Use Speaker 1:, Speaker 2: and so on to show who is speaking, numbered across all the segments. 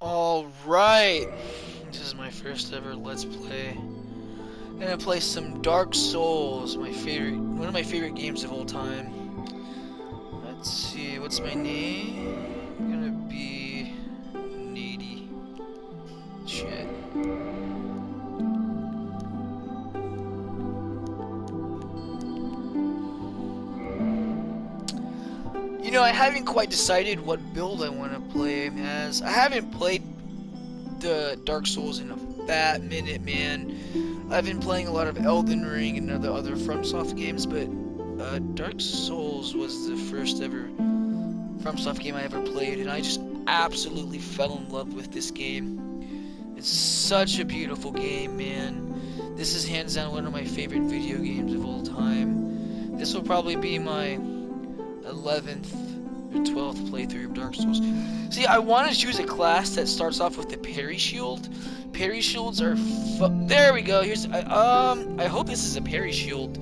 Speaker 1: Alright, this is my first ever Let's Play. I'm gonna play some Dark Souls, one of my favorite games of all time. Let's see, what's my name? I'm gonna be Needy. Shit. You know, I haven't quite decided what build I want to play as. I haven't played the Dark Souls in a fat minute, man. I've been playing a lot of Elden Ring and other FromSoft games, but Dark Souls was the first ever FromSoft game I ever played, and I just absolutely fell in love with this game. It's such a beautiful game, man. This is hands down one of my favorite video games of all time. This will probably be my 11th or 12th playthrough of Dark Souls. See, I want to choose a class that starts off with the parry shield. Parry shields are there we go. I hope this is a parry shield.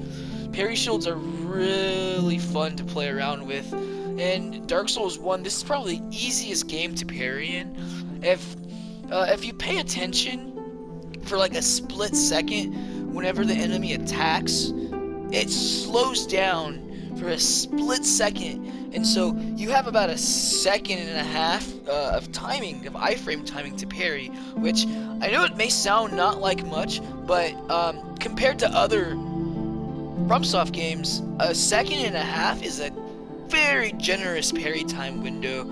Speaker 1: Parry shields are really fun to play around with. And Dark Souls 1, this is probably the easiest game to parry in. If you pay attention for like a split second whenever the enemy attacks, it slows down for a split second, and so you have about a second and a half of iframe timing to parry, which I know it may sound not like much, but compared to other FromSoft games, a second and a half is a very generous parry time window.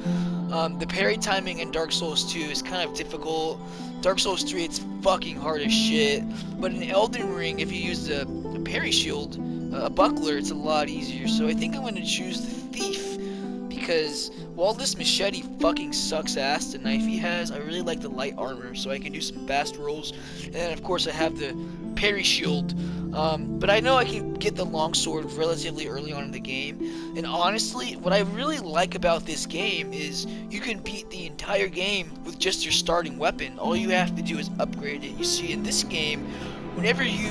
Speaker 1: The parry timing in Dark Souls 2 is kind of difficult. Dark Souls 3, it's fucking hard as shit, but in Elden Ring, if you use the parry shield, a buckler, it's a lot easier. So I think I'm going to choose the Thief, because while this machete fucking sucks ass, the knife he has, I really like the light armor, so I can do some fast rolls. And then of course I have the parry shield, but I know I can get the longsword relatively early on in the game. And honestly, what I really like about this game is you can beat the entire game with just your starting weapon. All you have to do is upgrade it. You see, in this game, whenever you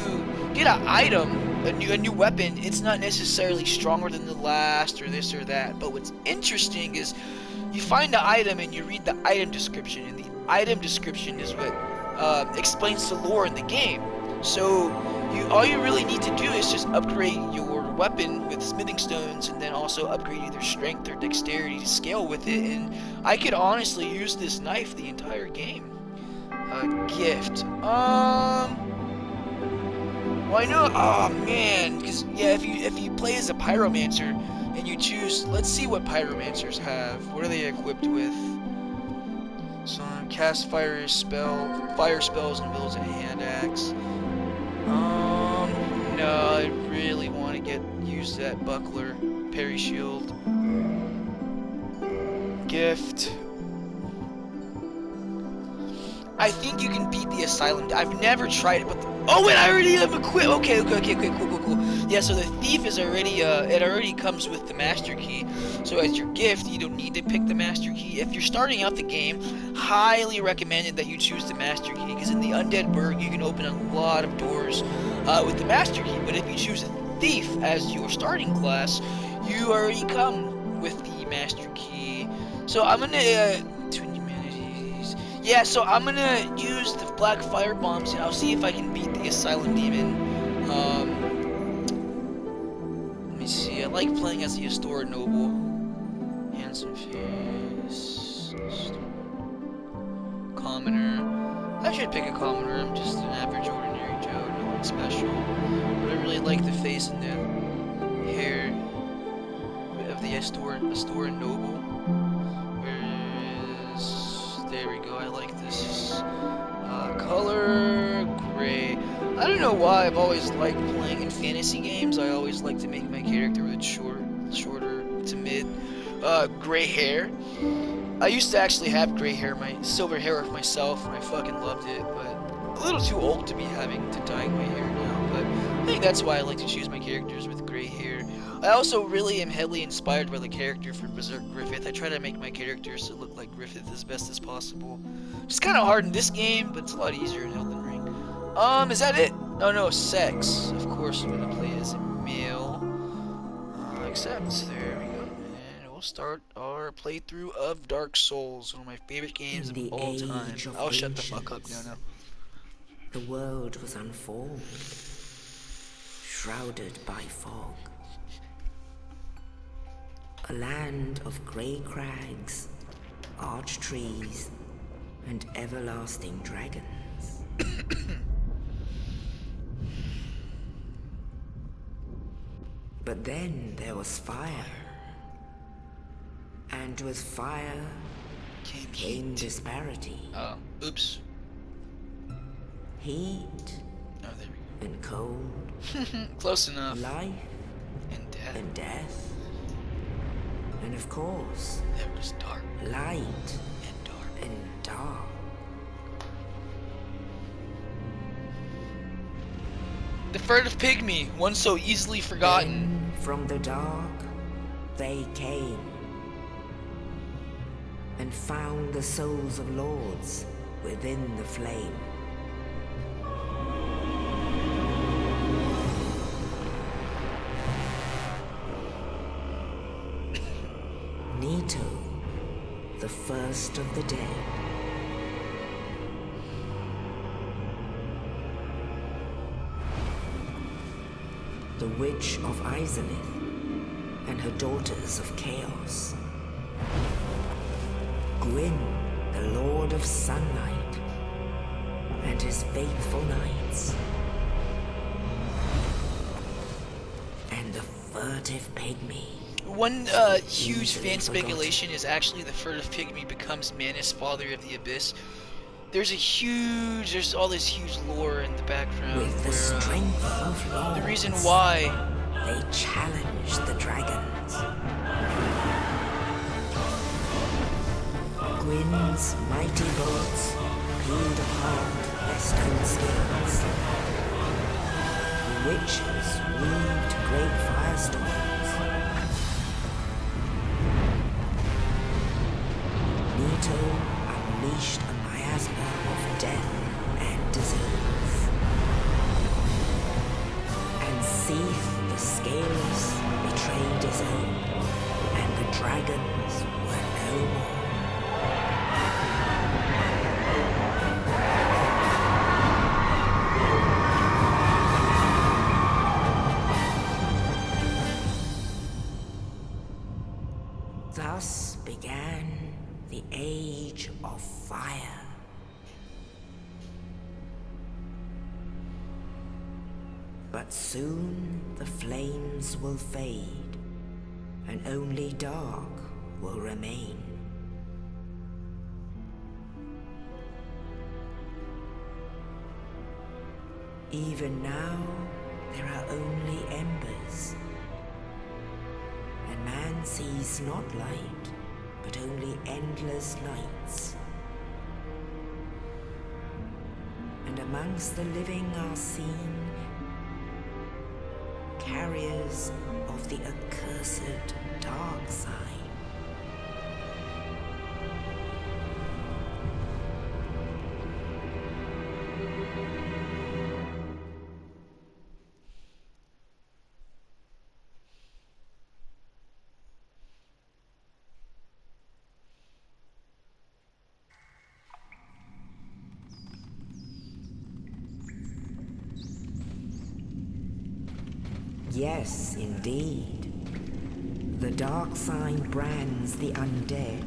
Speaker 1: get an item, a new weapon, it's not necessarily stronger than the last or this or that. But what's interesting is you find the item and you read the item description, and the item description is what explains the lore in the game. So all you really need to do is just upgrade your weapon with smithing stones, and then also upgrade either strength or dexterity to scale with it. And I could honestly use this knife the entire game. Gift. Well, I know. Oh man, because yeah, if you play as a pyromancer and you choose, let's see what pyromancers have. What are they equipped with? So cast fire spells and builds a hand axe. No, I really want to use that buckler, parry shield, gift. I think you can beat the Asylum. I've never tried it, but oh wait, I already have equipped. Okay, cool. Yeah, so the Thief is already it already comes with the Master Key. So as your gift, you don't need to pick the Master Key. If you're starting out the game, highly recommended that you choose the Master Key, because in the Undead Burg you can open a lot of doors with the Master Key. But if you choose a Thief as your starting class, you already come with the Master Key. So I'm gonna yeah, so I'm gonna use the black fire bombs, and I'll see if I can beat the Asylum Demon. Let me see. I like playing as the Astora Noble. Handsome face. Commoner. I should pick a commoner. I'm just an average, ordinary Joe. Nothing special. But I really like the face and the hair of the Astora Noble. There we go, I like this color, gray. I don't know why I've always liked playing in fantasy games. I always like to make my character with shorter to mid, gray hair. I used to actually have gray hair, my silver hair of myself, and I fucking loved it, but a little too old to be having to dye my hair now. But I think that's why I like to choose my characters with gray hair. I also really am heavily inspired by the character from Berserk Griffith. I try to make my characters to look like Griffith as best as possible. It's kind of hard in this game, but it's a lot easier in Elden Ring. Is that it? Oh no, sex. Of course I'm gonna play as a male. Accept. There we go. And we'll start our hour playthrough of Dark Souls, one of my favorite games of all time. I'll shut the fuck up now.
Speaker 2: The world was unformed, shrouded by fog. A land of grey crags, arch trees, and everlasting dragons. But then there was fire. And with fire came disparity.
Speaker 1: Oh, oops.
Speaker 2: Heat
Speaker 1: Oh, there we
Speaker 2: and cold.
Speaker 1: go. Close enough.
Speaker 2: Life
Speaker 1: And death.
Speaker 2: and death. And of course,
Speaker 1: There was dark
Speaker 2: light
Speaker 1: and dark.
Speaker 2: and dark.
Speaker 1: The furtive pygmy, one so easily forgotten.
Speaker 2: Then from the dark, they came and found the souls of lords within the flame. Nito, the first of the dead. The Witch of Izalith and her daughters of Chaos. Gwyn, the Lord of Sunlight, and his faithful knights. And the furtive pygmy.
Speaker 1: One huge
Speaker 2: Easily
Speaker 1: fan
Speaker 2: forgotten.
Speaker 1: speculation is actually the furtive pygmy becomes Manus, father of the abyss. There's all this huge lore in the background
Speaker 2: With the
Speaker 1: where
Speaker 2: strength of lords,
Speaker 1: the reason why
Speaker 2: they challenged the dragons. Gwyn's mighty bolts peeled apart their stone skills. The witches weaved great firestorms. Nito unleashed a miasma of death and disease. And Seath the Scaleless betrayed his own, and the dragons were no more. Thus began the Age of Fire. But soon the flames will fade, and only dark will remain. Even now, there are only embers, and man sees not light, but only endless lights. And amongst the living are seen carriers of the accursed dark side. Yes, indeed. The dark side brands the undead.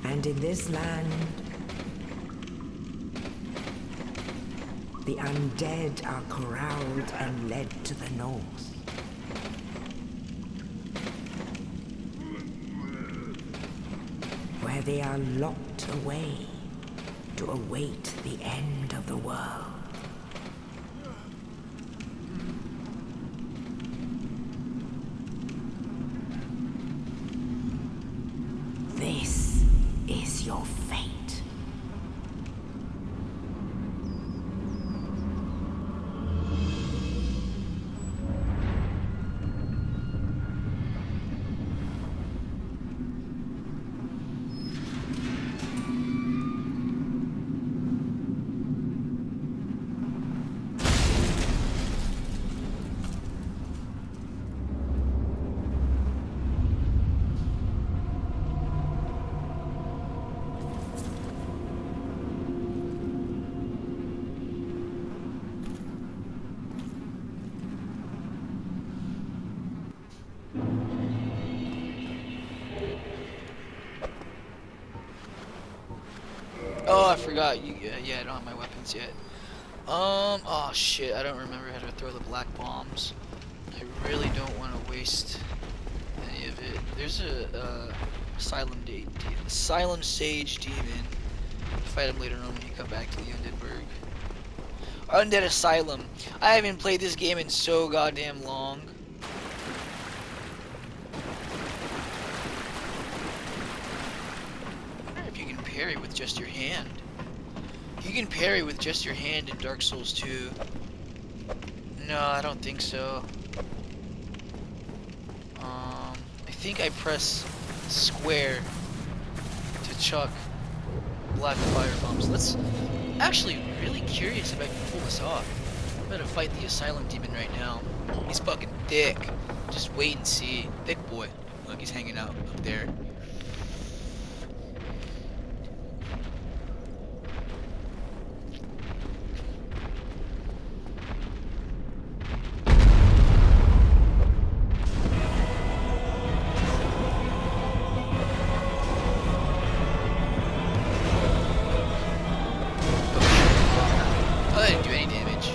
Speaker 2: And in this land, the undead are corralled and led to the north. Where they are locked away to await the end of the world. This is your fate.
Speaker 1: Oh, I forgot. Yeah, I don't have my weapons yet. Oh shit, I don't remember how to throw the black bombs. I really don't want to waste any of it. There's a Asylum Sage Demon. Fight him later on when you come back to the Undead Burg. Undead Asylum. I haven't played this game in so goddamn long. I wonder if you can parry with just your hand. You can parry with just your hand in Dark Souls 2. No, I don't think so. I think I press square to chuck black fire bombs. Let's actually really curious if I can pull this off. I'm gonna fight the Asylum Demon right now. He's fucking thick. Just wait and see. Thick boy. Look, he's hanging out up there. Oh, that didn't do any damage.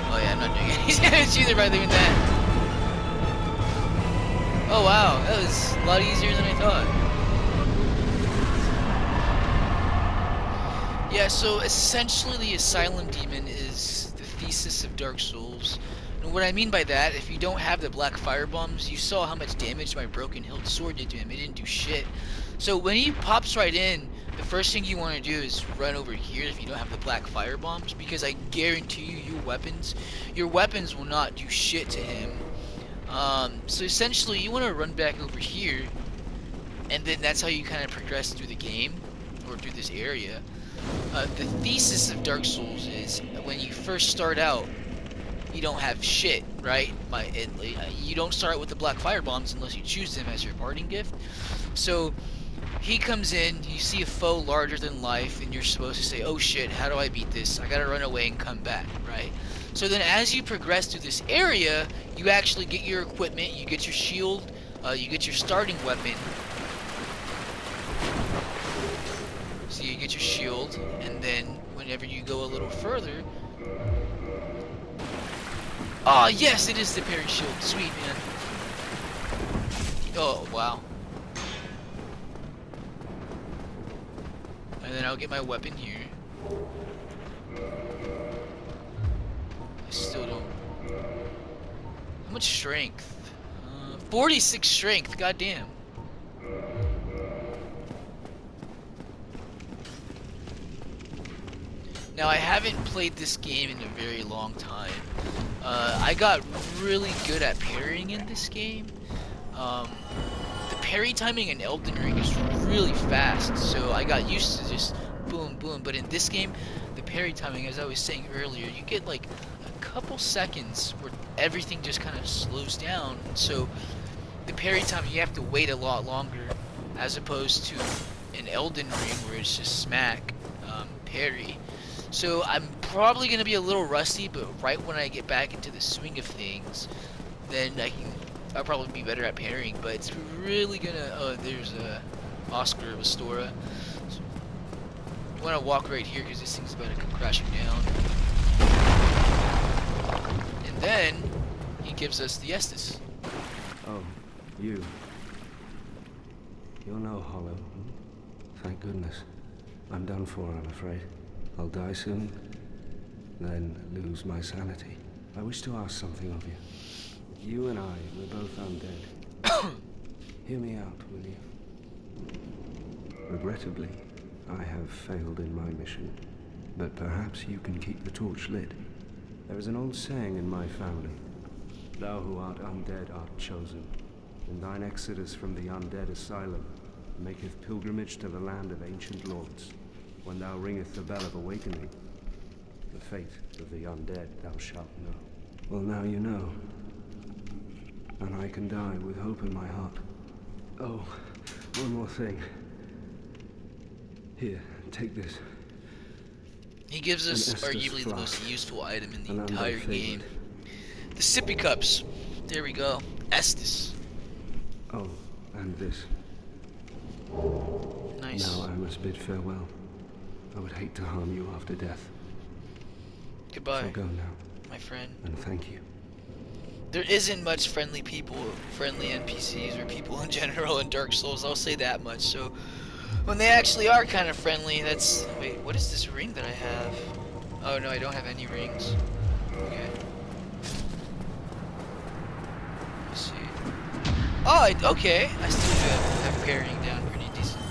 Speaker 1: Oh yeah, I'm not doing any damage either by doing that. Oh wow, that was a lot easier than I thought. Yeah, so essentially the Asylum Demon is the thesis of Dark Souls. And what I mean by that, if you don't have the black fire bombs, you saw how much damage my broken hilt sword did to him. It didn't do shit. So when he pops right in, the first thing you want to do is run over here if you don't have the black fire bombs, because I guarantee you your weapons will not do shit to him. So essentially you want to run back over here, and then that's how you kind of progress through the game, or through this area. The thesis of Dark Souls is when you first start out, you don't have shit, right? You don't start with the black fire bombs unless you choose them as your parting gift. So he comes in, you see a foe larger than life, and you're supposed to say, oh shit, how do I beat this? I gotta run away and come back, right? So then as you progress through this area, you actually get your equipment, you get your shield, you get your starting weapon. So you get your shield, and then whenever you go a little further... Oh yes, it is the parry shield. Sweet, man. Oh, wow. And then I'll get my weapon here. I still don't... How much strength? 46 strength, goddamn. Now, I haven't played this game in a very long time. I got really good at parrying in this game. The parry timing in Elden Ring is really fast, so I got used to just boom, boom. But in this game, the parry timing, as I was saying earlier, you get like a couple seconds where everything just kind of slows down. So the parry time, you have to wait a lot longer, as opposed to in Elden Ring where it's just smack, parry. So I'm probably going to be a little rusty, but right when I get back into the swing of things, then I'll probably be better at parrying. But it's really going to... Oh, there's Oscar of Astora. So I want to walk right here because this thing's about to come crashing down. And then he gives us the Estus.
Speaker 3: Oh, you. You're no hollow. Thank goodness. I'm done for, I'm afraid. I'll die soon, then lose my sanity. I wish to ask something of you. You and I, we're both undead. Hear me out, will you? Regrettably, I have failed in my mission, but perhaps you can keep the torch lit. There is an old saying in my family. Thou who art undead art chosen, and thine exodus from the undead asylum maketh pilgrimage to the land of ancient lords. When thou ringeth the bell of awakening, the fate of the undead thou shalt know. Well, now you know. And I can die with hope in my heart. Oh, one more thing. Here, take this.
Speaker 1: He gives us arguably the most useful item in the entire game. The sippy cups. There we go. Estus.
Speaker 3: Oh, and this.
Speaker 1: Nice.
Speaker 3: Now I must bid farewell. I would hate to harm you after death.
Speaker 1: Goodbye,
Speaker 3: So go now,
Speaker 1: my friend.
Speaker 3: and thank you.
Speaker 1: There isn't much friendly NPCs or people in general in Dark Souls, I'll say that much. So when they actually are kind of friendly, that's... Wait, what is this ring that I have? Oh no, I don't have any rings. Okay. Let's see. Oh, okay. I still do have parrying down pretty decent.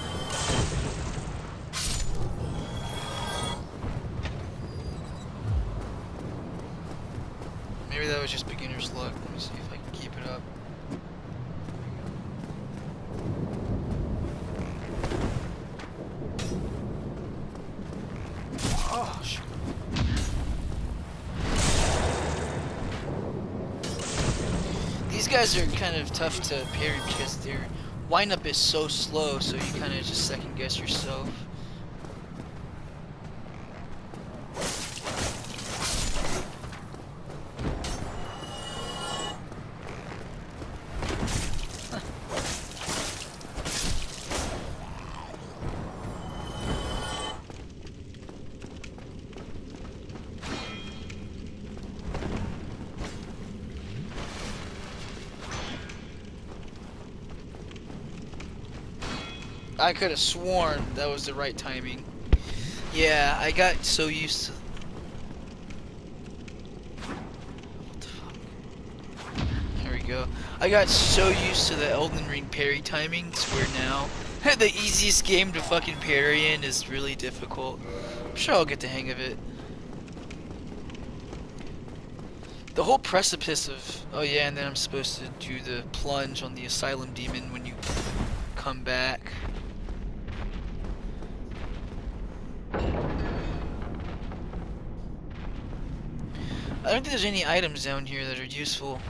Speaker 1: Maybe that was just beginner's luck. Let me see if I can keep it up. Oh, shit. These guys are kind of tough to parry because their windup is so slow, so you kind of just second guess yourself. I could have sworn that was the right timing. Yeah, I got so used to... What the fuck? There we go. I got so used to the Elden Ring parry timings where now the easiest game to fucking parry in is really difficult. I'm sure I'll get the hang of it. The whole precipice of... Oh yeah, and then I'm supposed to do the plunge on the Asylum Demon when you come back. I don't think there's any items down here that are useful.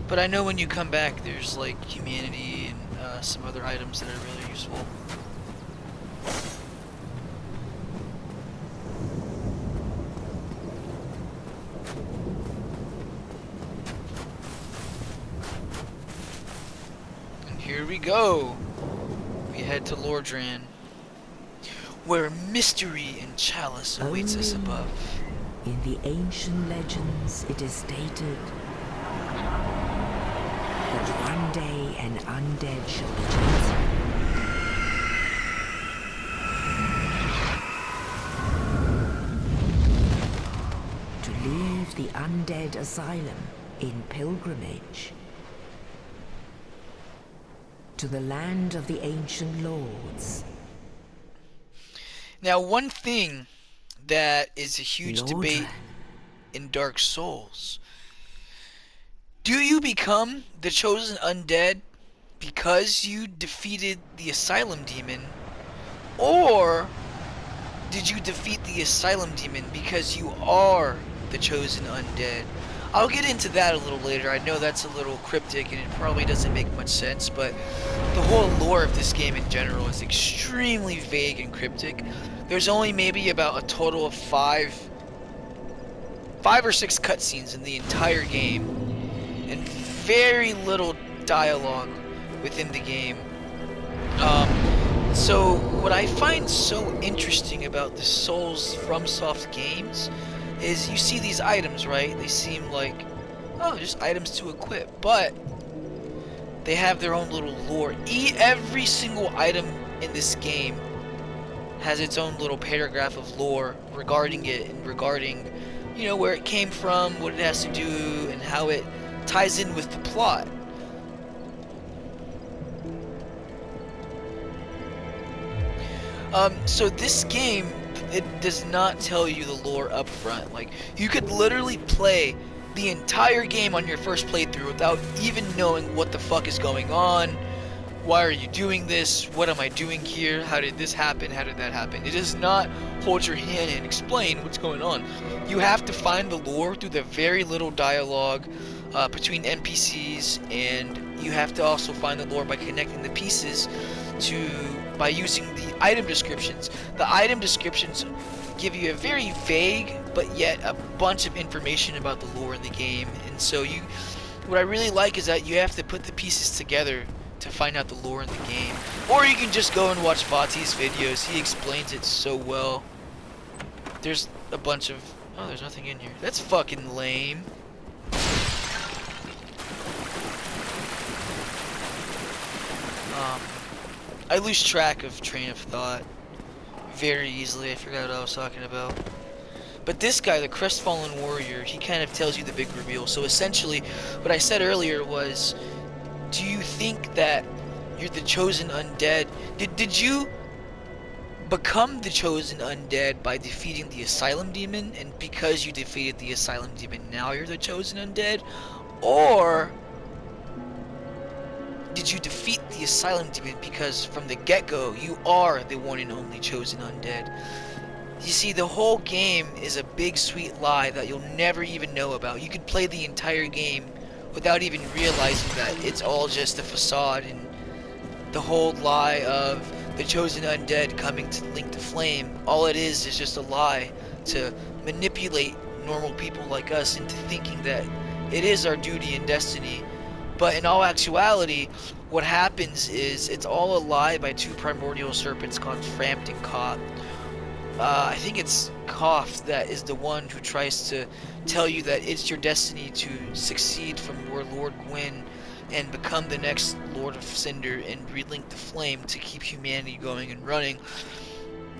Speaker 1: But I know when you come back there's like humanity and some other items that are really useful. And here we go. We head to Lordran, where mystery and chalice awaits us above.
Speaker 2: In the ancient legends, it is stated that one day an undead shall be chosen. To leave the undead asylum in pilgrimage to the land of the ancient lords.
Speaker 1: Now, one thing that is a huge debate
Speaker 2: Lordran.
Speaker 1: in Dark Souls. Do you become the chosen undead because you defeated the Asylum Demon, or did you defeat the Asylum Demon because you are the chosen undead? I'll get into that a little later. I know that's a little cryptic and it probably doesn't make much sense, but the whole lore of this game in general is extremely vague and cryptic. There's only maybe about a total of five or six cutscenes in the entire game, and very little dialogue within the game. So what I find so interesting about the Souls FromSoft games is you see these items, right? They seem like, oh, just items to equip, but they have their own little lore. Every single item in this game has its own little paragraph of lore regarding it and regarding, you know, where it came from, what it has to do, and how it ties in with the plot. So this game, it does not tell you the lore up front. Like, you could literally play the entire game on your first playthrough without even knowing what the fuck is going on. Why are you doing this? What am I doing here? How did this happen? How did that happen? It does not hold your hand and explain what's going on. You have to find the lore through the very little dialogue between NPCs, and you have to also find the lore by connecting the pieces by using the item descriptions. The item descriptions give you a very vague but yet a bunch of information about the lore in the game. And so what I really like is that you have to put the pieces together to find out the lore in the game. Or you can just go and watch Vati's videos. He explains it so well. There's a bunch of... Oh, there's nothing in here. That's fucking lame. I lose track of train of thought very easily. I forgot what I was talking about. But this guy, the Crestfallen Warrior, he kind of tells you the big reveal. So essentially, what I said earlier was, do you think that you're the chosen undead? Did you become the chosen undead by defeating the Asylum Demon, and because you defeated the Asylum Demon, now you're the chosen undead? Or did you defeat the Asylum Demon because from the get-go you are the one and only chosen undead? You see, the whole game is a big sweet lie that you'll never even know about. You could play the entire game without even realizing that it's all just a facade, and the whole lie of the chosen undead coming to link the flame, all it is just a lie to manipulate normal people like us into thinking that it is our duty and destiny. But in all actuality, what happens is it's all a lie by two primordial serpents called Frampt and Koth. I think it's Koth that is the one who tries to tell you that it's your destiny to succeed from your Lord Gwyn and become the next Lord of Cinder and relink the flame to keep humanity going and running.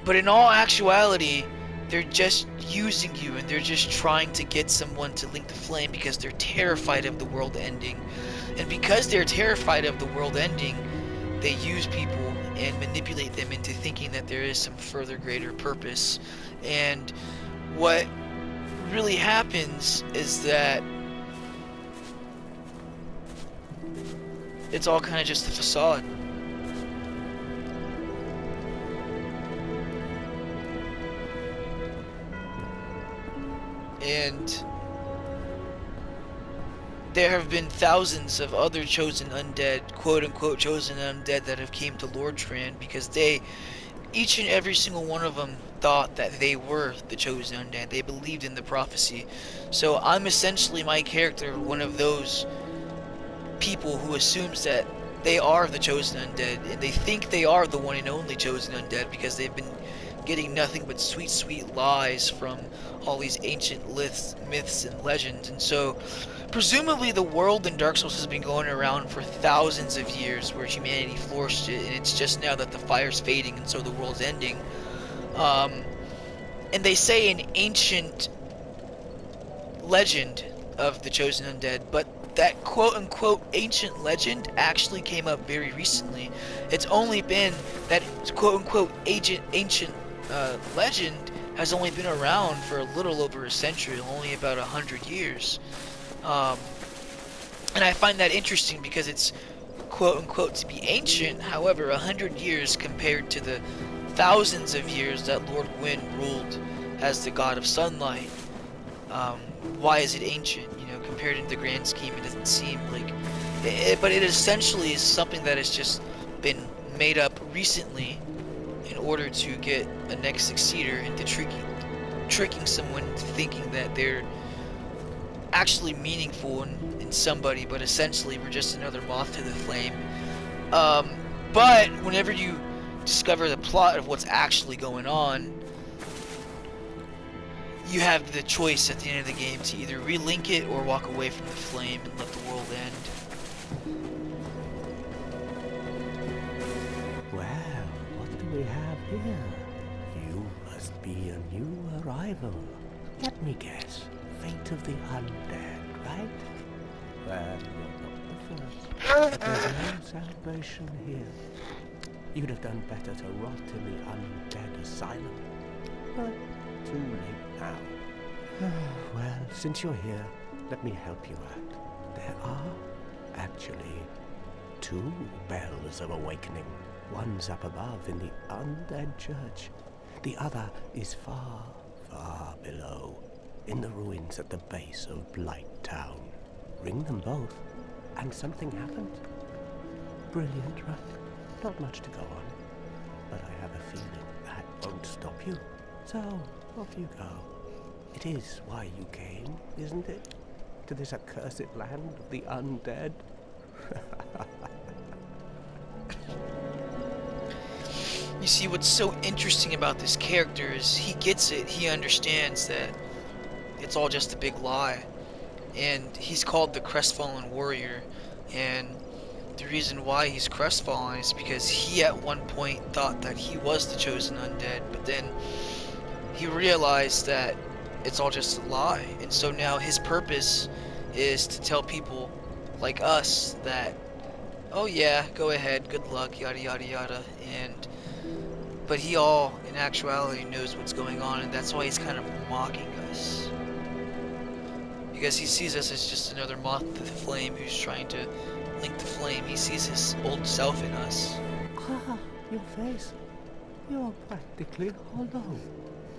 Speaker 1: But in all actuality, they're just using you, and they're just trying to get someone to link the flame because they're terrified of the world ending. And because they're terrified of the world ending, they use people and manipulate them into thinking that there is some further greater purpose. And what really happens is that it's all kind of just a facade. And there have been thousands of other chosen undead, quote-unquote chosen undead, that have came to Lordran because each and every single one of them thought that they were the chosen undead. They believed in the prophecy. So I'm essentially, my character, one of those people who assumes that they are the chosen undead, and they think they are the one and only chosen undead because they've been getting nothing but sweet, sweet lies from all these ancient myths and legends. And so presumably the world in Dark Souls has been going around for thousands of years, where humanity flourished it, and it's just now that the fire's fading and so the world's ending. And they say an ancient legend of the chosen undead, but that quote-unquote ancient legend actually came up very recently. It's only been that quote-unquote ancient legend has only been around for a little over a century, only about 100 years. And I find that interesting because it's quote-unquote to be ancient. However, 100 years compared to the thousands of years that Lord Gwyn ruled as the god of sunlight, why is it ancient? Compared to the grand scheme, it doesn't seem like it, but it essentially is something that has just been made up recently in order to get a next successor into tricking someone into thinking that they're actually meaningful in somebody, but essentially we're just another moth to the flame. But whenever you discover the plot of what's actually going on, you have the choice at the end of the game to either relink it or walk away from the flame and let the world end.
Speaker 2: Well, what do we have here? You must be a new arrival. Let me guess. Fate of the undead, right? Well, you're not the first. But there's no salvation here. You'd have done better to rot in the undead asylum. But too late now. Well, since you're here, let me help you out. There are actually two bells of awakening. One's up above in the undead church. The other is far, far below, in the ruins at the base of Blight Town. Ring them both, and something happens. Brilliant, right? Not much to go on, but I have a feeling that won't stop you. So, off you go. It is why you came, isn't it? To this accursed land of the undead?
Speaker 1: You see, what's so interesting about this character is he gets it, he understands that it's all just a big lie. And he's called the Crestfallen Warrior, and the reason why he's crestfallen is because he at one point thought that he was the chosen undead, but then he realized that it's all just a lie. And so now his purpose is to tell people like us that, oh yeah, go ahead, good luck, yada yada yada. But he all in actuality knows what's going on, and that's why he's kind of mocking us, because he sees us as just another moth to the flame who's trying to link the flame. He sees his old self in us.
Speaker 2: Ah, your face. You're practically hollow.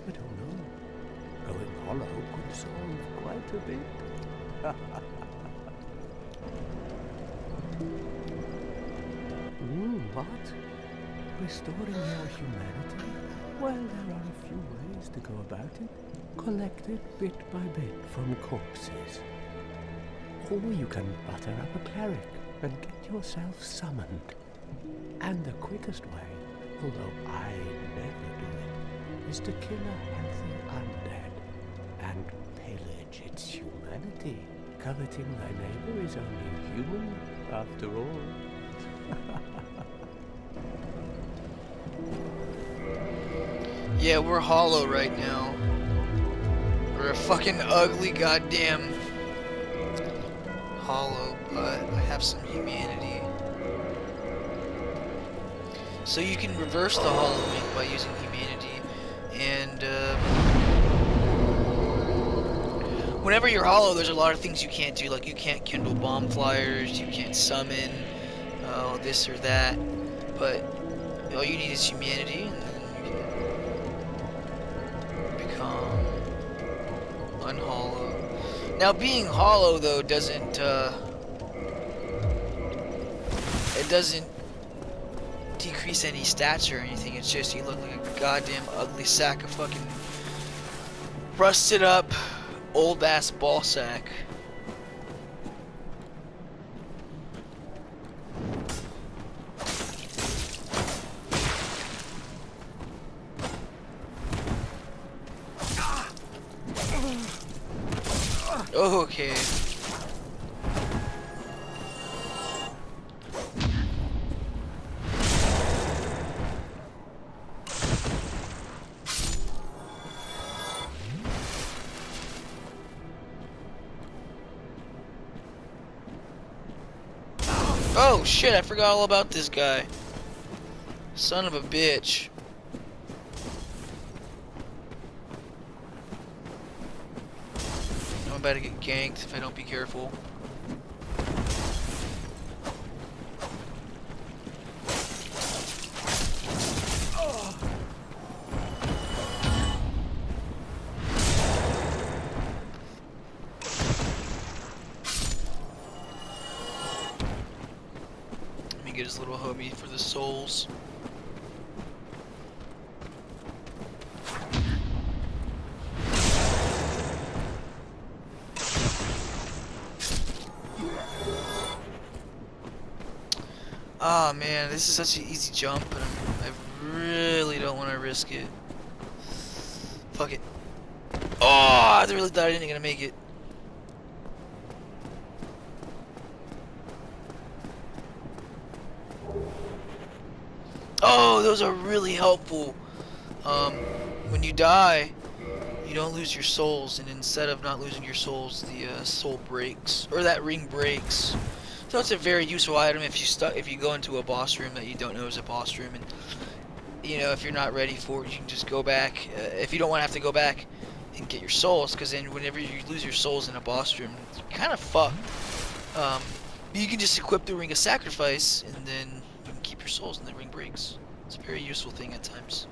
Speaker 2: But oh no, going hollow could solve quite a bit. What? Restoring your humanity? Well, there are a few ways to go about it. Collected bit by bit from corpses. Or you can butter up a cleric and get yourself summoned. And the quickest way, although I never do it, is to kill a healthy undead and pillage its humanity. Coveting thy neighbor is only human, after all.
Speaker 1: Yeah, we're hollow right now. We're a fucking ugly goddamn hollow, but I have some humanity. So you can reverse the hollowing by using humanity, and whenever you're hollow, there's a lot of things you can't do. Like you can't kindle bomb flyers, you can't summon this or that, but all you need is humanity, and then you can become unhollow. Now, being hollow though doesn't it doesn't decrease any stats or anything. It's just you look like a goddamn ugly sack of fucking rusted up old ass ball sack. Okay. Oh shit, I forgot all about this guy. Son of a bitch. I'm about to get ganked if I don't be careful. Let me get his little homie for the souls. Ah, man, this is such an easy jump, but I really don't want to risk it. Fuck it. Oh, I really thought I didn't gonna make it. Oh, those are really helpful. When you die, you don't lose your souls, and instead of not losing your souls, the soul breaks, or that ring breaks. So it's a very useful item if you go into a boss room that you don't know is a boss room, and you know, if you're not ready for it, you can just go back. If you don't want to have to go back and get your souls, because then whenever you lose your souls in a boss room, it's kind of fucked. You can just equip the Ring of Sacrifice, and then you can keep your souls, and the ring breaks. It's a very useful thing at times.